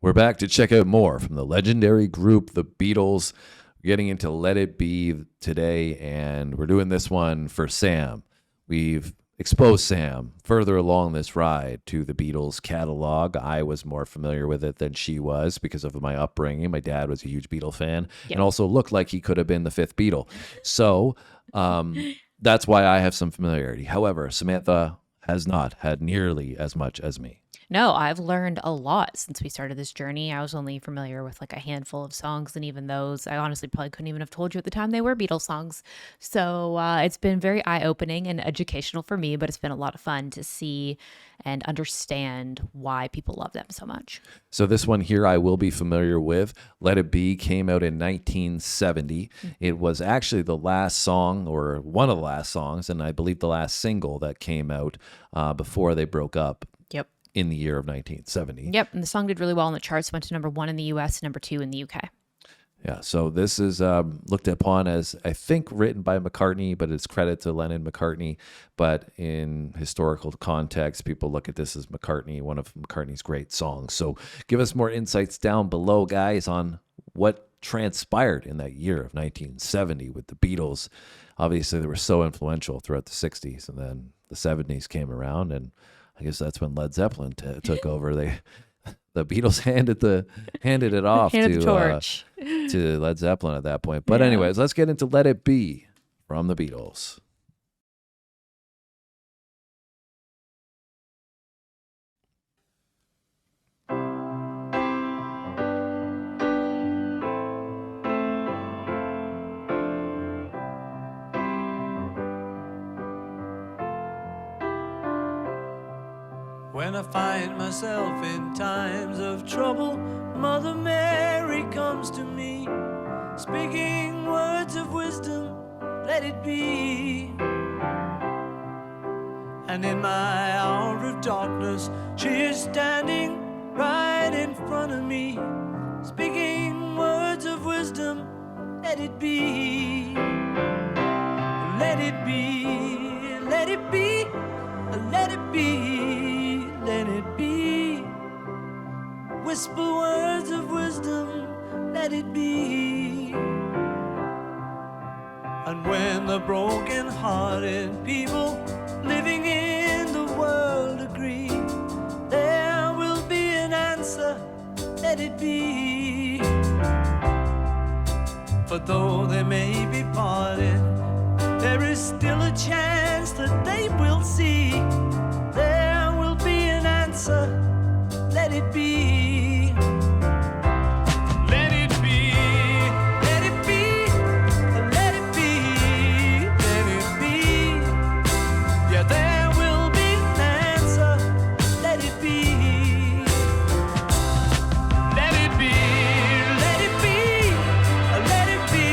We're back to check out more from the legendary group, the Beatles. We're getting into Let It Be today, and we're doing this one for Sam. We've exposed Sam further along this ride to the Beatles catalog. I was more familiar with it than she was because of my upbringing. My dad was a huge Beatle fan and also looked like he could have been the fifth Beatle. So that's why I have some familiarity. However, Samantha has not had nearly as much as me. No, I've learned a lot since we started this journey. I was only familiar with like a handful of songs, and even those, I honestly probably couldn't even have told you at the time they were Beatles songs. So it's been very eye-opening and educational for me, but it's been a lot of fun to see and understand why people love them so much. So this one here I will be familiar with. Let It Be came out in 1970. It was actually the last song, or one of the last songs, and I believe the last single that came out before they broke up. Yep. In the year of 1970. Yep, and the song did really well on the charts, went to number 1 in the US, number 2 in the UK. Yeah, so this is looked upon as, I think, written by McCartney, but it's credit to Lennon-McCartney. But in historical context, people look at this as McCartney, one of McCartney's great songs. So give us more insights down below, guys, on what transpired in that year of 1970 with the Beatles. Obviously, they were so influential throughout the 60s, and then the 70s came around, and I guess that's when Led Zeppelin took over. The Beatles handed it off to Led Zeppelin at that point. But anyways, let's get into Let It Be from the Beatles. When I find myself in times of trouble, Mother Mary comes to me, speaking words of wisdom, let it be. And in my hour of darkness, she is standing right in front of me, speaking words of wisdom, let it be. Let it be, let it be, let it be. Let it be. Whisper words of wisdom, let it be. And when the broken-hearted people living in the world agree, there will be an answer, let it be. For though they may be parted, there is still a chance that they will see. There will be an answer, let it be. Let it be, let it be, let it be, let it be. Yeah, there will be an answer, let it be. Let it be, let it be, let it be,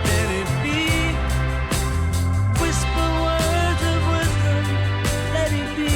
let it be. Whisper words of wisdom, let it be.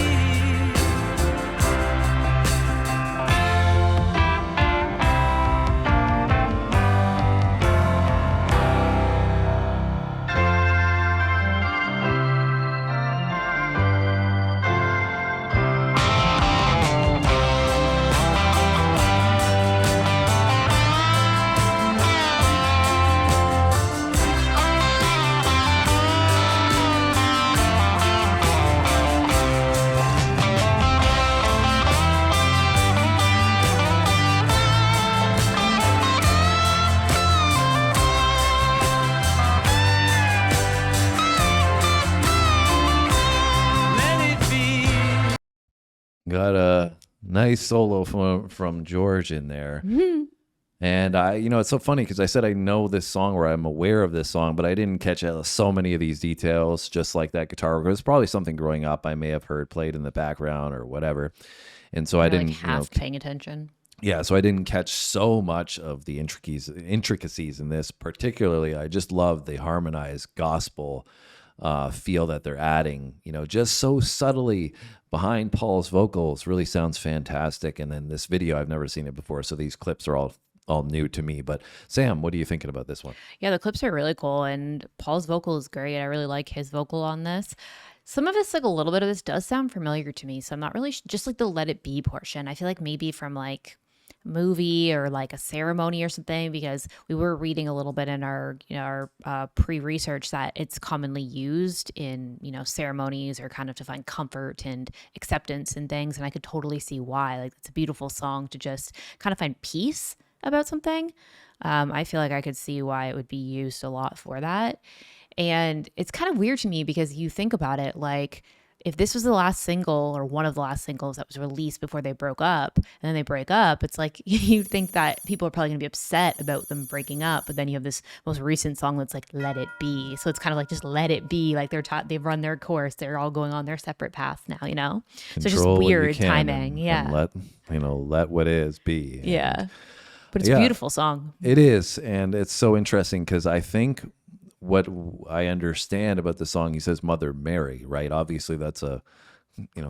Got a nice solo from George in there. And it's so funny because I said I know this song, or I'm aware of this song, but I didn't catch so many of these details, just like that guitar. It was probably something growing up I may have heard played in the background or whatever. And so I didn't half paying attention. Yeah, so I didn't catch so much of the intricacies in this. Particularly, I just love the harmonized gospel feel that they're adding, just so subtly behind Paul's vocals. Really sounds fantastic. And then this video, I've never seen it before, so these clips are all new to me. But Sam, what are you thinking about this one? Yeah, the clips are really cool, and Paul's vocal is great. I really like his vocal on this. Some of this, like a little bit of this does sound familiar to me, so I'm not really just like the Let It Be portion. I feel like maybe from like movie or like a ceremony or something, because we were reading a little bit in our pre-research that it's commonly used in ceremonies or kind of to find comfort and acceptance and things, and I could totally see why. Like, it's a beautiful song to just kind of find peace about something. I feel like I could see why it would be used a lot for that. And it's kind of weird to me because you think about it, like, if this was the last single or one of the last singles that was released before they broke up, and then they break up, it's like you think that people are probably going to be upset about them breaking up, but then you have this most recent song that's like "Let It Be," so it's kind of like just let it be, like they've run their course, they're all going on their separate paths now, So it's just Control what you weird can timing, and let what is be. Yeah, but it's a beautiful song. It is, and it's so interesting because I think what I understand about the song, he says Mother Mary, right? Obviously that's a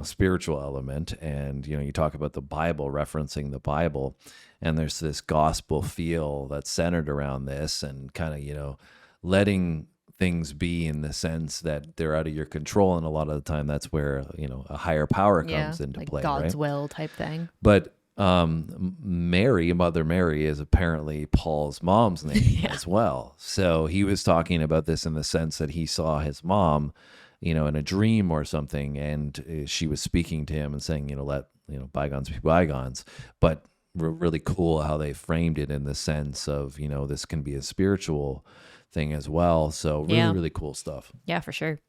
spiritual element, and you talk about the Bible, referencing the Bible, and there's this gospel feel that's centered around this, and kind of letting things be in the sense that they're out of your control, and a lot of the time that's where a higher power comes into like play, God's right? will type thing. But Mary, Mother Mary, is apparently Paul's mom's name as well. So he was talking about this in the sense that he saw his mom, in a dream or something, and she was speaking to him and saying, let bygones be bygones. But really cool how they framed it in the sense of, this can be a spiritual thing as well. So really, really cool stuff. Yeah, for sure.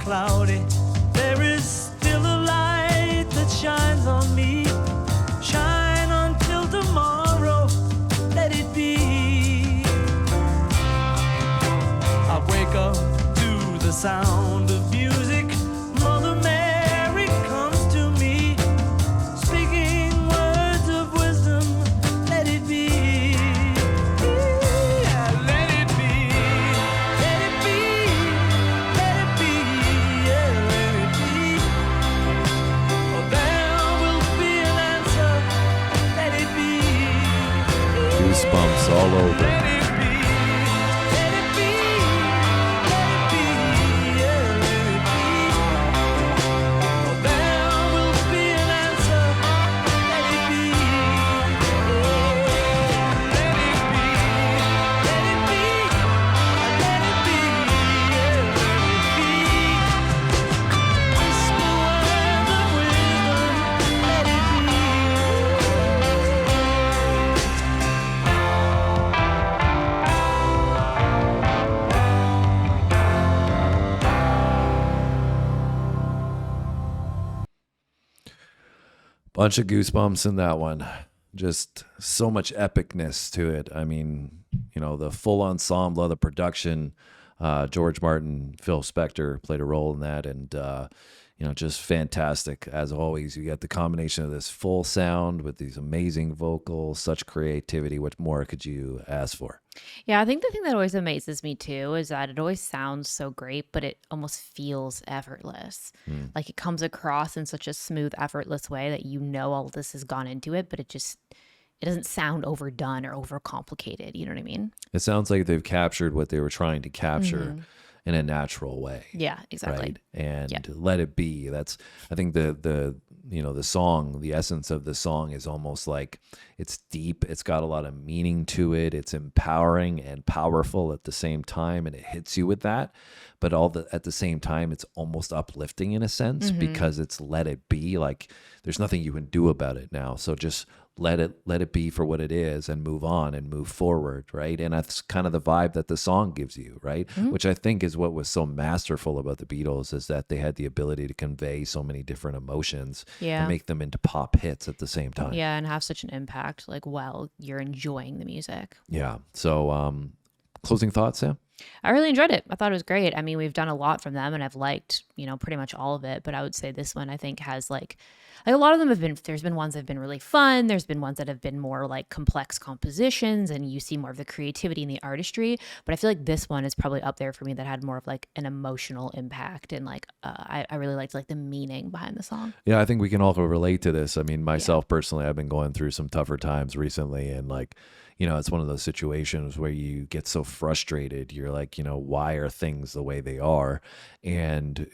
Cloudy, there is still a light that shines on me. Shine until tomorrow, let it be. I wake up to the sound of music. Mother Mary comes to me, speaking words of wisdom, let it be. Goosebumps all over. Bunch of goosebumps in that one. Just so much epicness to it. I mean, the full ensemble of the production, George Martin, Phil Spector played a role in that, and just fantastic as always. You got the combination of this full sound with these amazing vocals, such creativity. What more could you ask for? Yeah, I think the thing that always amazes me too is that it always sounds so great, but it almost feels effortless. Like, it comes across in such a smooth, effortless way that all this has gone into it, but it doesn't sound overdone or overcomplicated. You know what I mean? It sounds like they've captured what they were trying to capture in a natural way. Yeah, exactly. Right? And let it be. That's, I think the the song, the essence of the song is almost like it's deep. It's got a lot of meaning to it. It's empowering and powerful at the same time. And it hits you with that. But at the same time, it's almost uplifting in a sense because it's let it be. Like there's nothing you can do about it now. So just let it be for what it is and move on and move forward, right? And that's kind of the vibe that the song gives you, right? Which I think is what was so masterful about the Beatles, is that they had the ability to convey so many different emotions and make them into pop hits at the same time. Yeah, and have such an impact like while you're enjoying the music. Yeah. So closing thoughts, Sam? I really enjoyed it. I thought it was great. I mean, we've done a lot from them and I've liked, pretty much all of it. But I would say this one, I think, has like a lot of them have been, there's been ones that have been really fun. There's been ones that have been more like complex compositions and you see more of the creativity and the artistry. But I feel like this one is probably up there for me that had more of like an emotional impact. And like, I really liked like the meaning behind the song. Yeah, I think we can all relate to this. I mean, myself personally, I've been going through some tougher times recently, and like, it's one of those situations where you get so frustrated. You're like, why are things the way they are? And,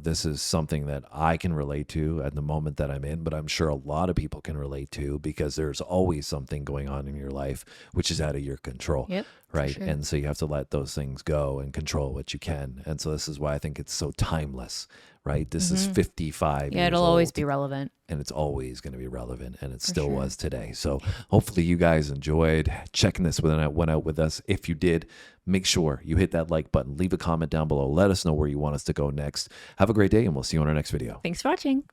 this is something that I can relate to at the moment that I'm in, but I'm sure a lot of people can relate to, because there's always something going on in your life which is out of your control. Yep. Right. Sure. And so you have to let those things go and control what you can. And so this is why I think it's so timeless, right? This is 55 Yeah, years it'll always old, be relevant. and it's always going to be relevant, and it still was today. So hopefully you guys enjoyed checking this one out with us. If you did, make sure you hit that like button, leave a comment down below. Let us know where you want us to go next. Have a great day, and we'll see you on our next video. Thanks for watching.